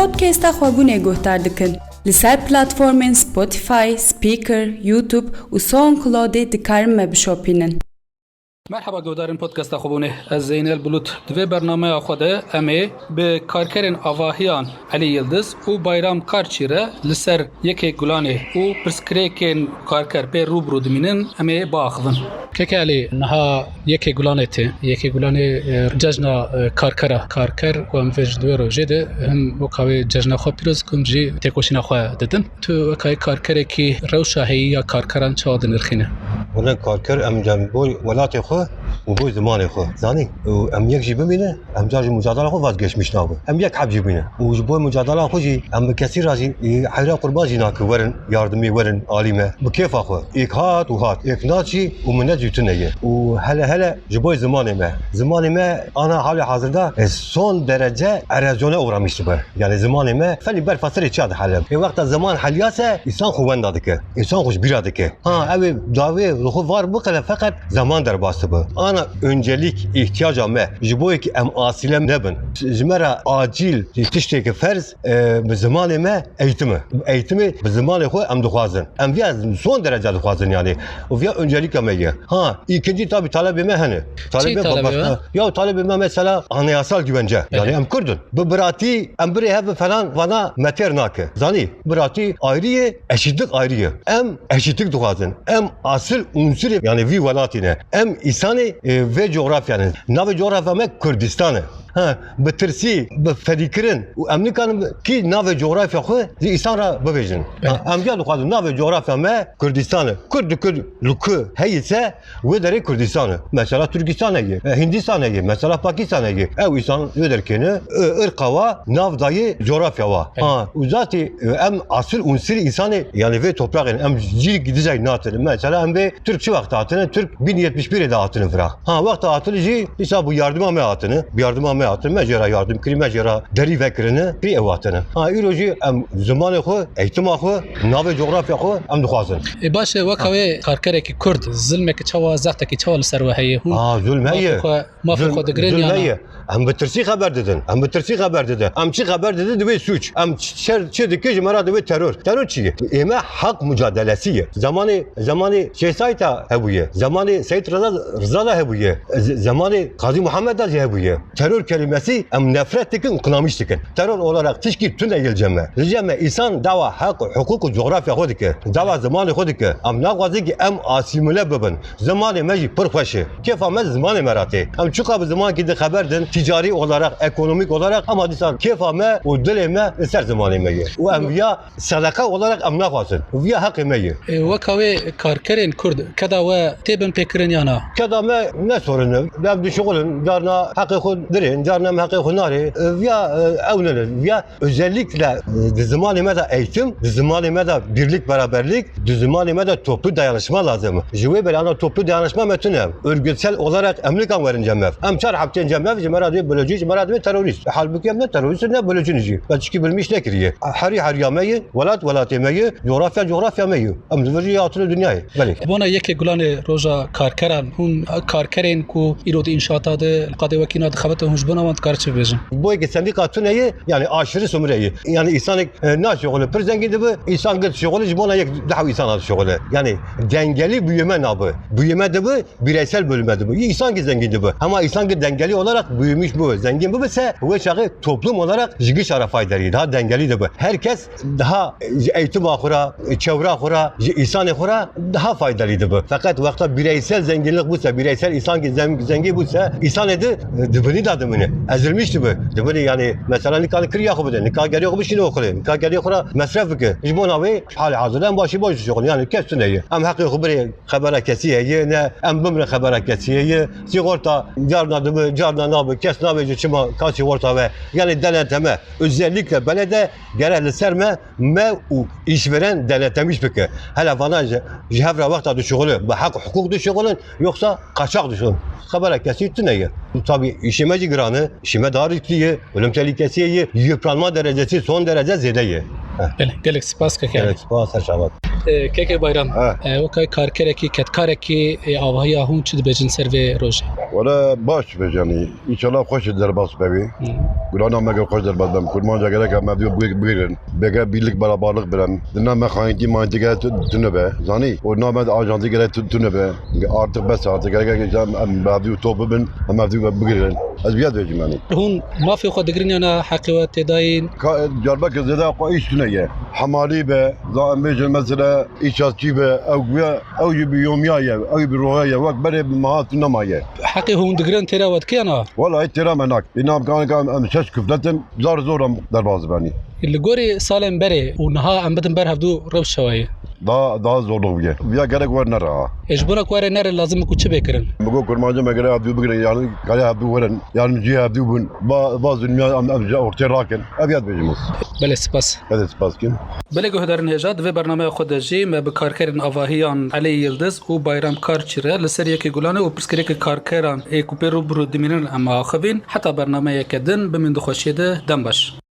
پودکست خوابونه گوهتر دکن. لسر پلتفورمین سپوتیفای، سپیکر، یوتیوب و ساوندکلاود دکارم مبشوپینن. مرحبا گودارین پودکست خوبونه از زینل بلوت دوی برنامه خود امی به کارکرین آواهیان علی یلدز و بایرام کارچیره لسر یکی گلانه و پرسکریکین کارکر به روبرو دمینن امی باخذن که علی نها یکی گلانه جشن کارکر و امفج دوی رو جده هم وکاوی جشن خواه پیروز کم جی تکوشین خواه ددن تو وکای کارکره که روشاهی یا کارکران چه آدن ارخینه ولی کارکر ام جنبوی ولات خو و بوی زمان خو زانی و ام یک جیب بینه ام جای مجادله خو وادگش میشنابه ام یک حب جیب بینه و بوی مجادله خو جی ام کسی راجی حیرا قربان جینا که ورن یاردمی ورن عالیمه بکیف خو یک هات و هات یک ناچی و من جوتنه و هلا جبوی زمان ما انا حال حاضرده son derece erozyona uğramıştı bu. Yani zamanıma feli ber fasır içadı halim. Vaqt zaman halyase insan xuvanda dike. İnsan hoş biradı ki. Ha ev davi ruhu var bu kadar fakat zaman derbası bu. Ana öncelik ihtiyacım me. Jiboy ki em asilem nebin. Jmera acil tişteki farz zamanıma eğitimi zamanı xu em duxazın. Em viya son derece duxazın yani. O viya öncelik ameye. Ha ikinci tabi talebime hani. Talebime mesela anayasal güvence. Yani em Kurdun. Bu birati em biri hev falan vana meter nake. Zani birati ayrıye eşitlik ayrıye. Em eşitlik duxazın. Em asıl unsur yani vi velatine. Em isani ve coğrafyanın. Nave coğrafya me Kurdistan'ı. Ha bitirsi befedikirin و امریکان کی ناو جغرافیا خو ایسان را ببیجن امجاد خو ناو جغرافیا ما کردستان کرد لوکو هیسه و در کردستان مثلا ترکستان هی هندستان هی مثلا پاکستان هی او ایسان و در کنه ارقوا ناو دای جغرافیا وا ha uzati em asıl unsur insanı yani ve toprağın em jil gidecek natır mesela em be Türkçe vakti atını Türk 1071 de atını fıra ha vakti atını ji isa bu yardıma me atını yardıma me atını mecra yardım mecra deri vekrini bir evatını ha iroji em zamanı xo eğitim xo nave coğrafya xo em duxazın باشه وکاوی کارکرێکی کورد زلمێکی چاوە زەختێکی چاوە لەسەر وە هەیە zulm heye مافی خۆ دەگرێن یانە em bitirsi haber dedin em çi haber dedi dibe suç em çi dikej mera dibe terör çi eme hak mücadelesi zamanı Şeyhsayta hebuye zamanı Seyyid Rıza da hebuye zamanı Gazi Muhammed da hebuye terör kelimesi em nefret dikin kınamış dikin terör olarak tişki tüne gelceme insan dava hak hukuk coğrafya xodike dava zamanı xodike em nagwazi ki em asimile bibin zamanı meji pırxweşi kefamez zamanı merati em çuka bu zaman ki de haberdin ticari olarak ekonomik olarak ama disan kefame o dileme ser zamanı meyi o em viya sadaka olarak em nagwazin viya hak meyi وکاوی کارکرین کورد کدا و تیبن پکرین یانا keda me ne sorunu ben düşüğülün carna hakkı xod dirin carna hakkı xonari viya evlenir viya özellikle zamanıma da eğitim zamanıma da birlik beraberlik zamanıma da toplu dayanışma lazım jive belana toplu dayanışma metine örgütsel olarak emlikan verince mev em çar hapten cemev cemeradi bölücü cemeradi terörist halbuki em ne terörist ne bölücünücü ben çıkı bilmiş ne kiriye hariyameyi velat coğrafyameyi em zıvırcı atını dünyayı beli بۆنە یەکێک گوڵانێ ڕۆژە کارکەران هون کارکەرێن و ئیرۆدی ئینشاتادە قەدێ وەکینا دەخەبەتە هوش بنەوەند کار چه بێژن bu ki sendika tüneyi yani aşırı sömüreyi yani insanlık ne şoğlu pır zengindi bu insan gıt şoğlu jibona yek daha insan adı şoğlu yani dengeli büyüme nabı büyüme de bu bireysel bölüme de bu insan ki zengindi bu ama insan ki dengeli olarak büyümüş bu zengin bu ise bu şahı toplum olarak jigi şarafaydarı daha dengeli de bu herkes daha eğitim ahura çevre ahura insan ahura daha faydalıydı bu fakat vakta bireysel zenginlik buysa bireysel insan ki zengin buysa insan edi dibini da dibini ezilmişti bu dibini yani mesela nikahını kırıya kubu nikah geliyor kubu şimdi okulu nikah geliyor kura mesraf ki jibon abi hali hazırdan başı boş şokul yani kestin iyi em hakkı kubri habere kesiye ne em bimre habere kesiye sigorta carna dibi carna nabi kes nabi çıma kaçı orta ve yani denetleme özellikle belede gereli serme me u işveren denetlemiş peki hele bana jihevra vakta düşüğülü hak hukuk düşüğülün yoksa kaçak düşüğülün habere kesiyor ne tabi işime granı işime dar yüklüye ölüm tehlikesi yıpranma derecesi son derece zedeyi. Gelek spas Evet, spas aşağı. کێکێ بایرام وەکای کارکەرێکی کەتکارێکی ئاوهەیە هون چ دەبێژن سەر vê rojê ولا باش بجاني ان شاء الله خوش درباس ببي قرانا ما خوش درباس بم كرمان جاكرك ما بيو بيرن بقى بيلك بلا بالغ برم دنا ما خاينتي ما انت قاعد تنبه زاني ونما اجانتي قاعد تنبه ارتق بس ارتق قاعد ما بيو توب بن ما بيو بيرن ازبياد بجماني هون ما في خو دقرين انا حقيقه تداين جربك زدا قايش تنيه حمالي به زان بيجن مثلا ايشاتي به او يبي يوميا او برويا وقت بره مهات نمايه حقي هون دقرين ترى ود كينا والله ترى منك انام كان شش كفتن زار زورم درباز باني اللي قوري سالم بري ونها ام بدن بر هفدو رب شويه دا زورو بيه بیا گرک ور نرا اجبرك ورا نر لازم کو چه بكرن بگو کرمانجا مگر ابدو بگرن يعني قال ابدو ورن يعني جي ابدو بن باز دنیا ام اورتي راكن ابيات بجمس بله سپاس هذا سباسكن بله گهدارن هجاد و برنامه خود جی ما به کارکرین آواهیان علی یلدز و بایرام کارچیره لسر یکی گلانه و پرسکری که کارکران ایکوپرو برو دمینن اما آخوین حتی برنامه یکدن بمین دخوشیده دم باش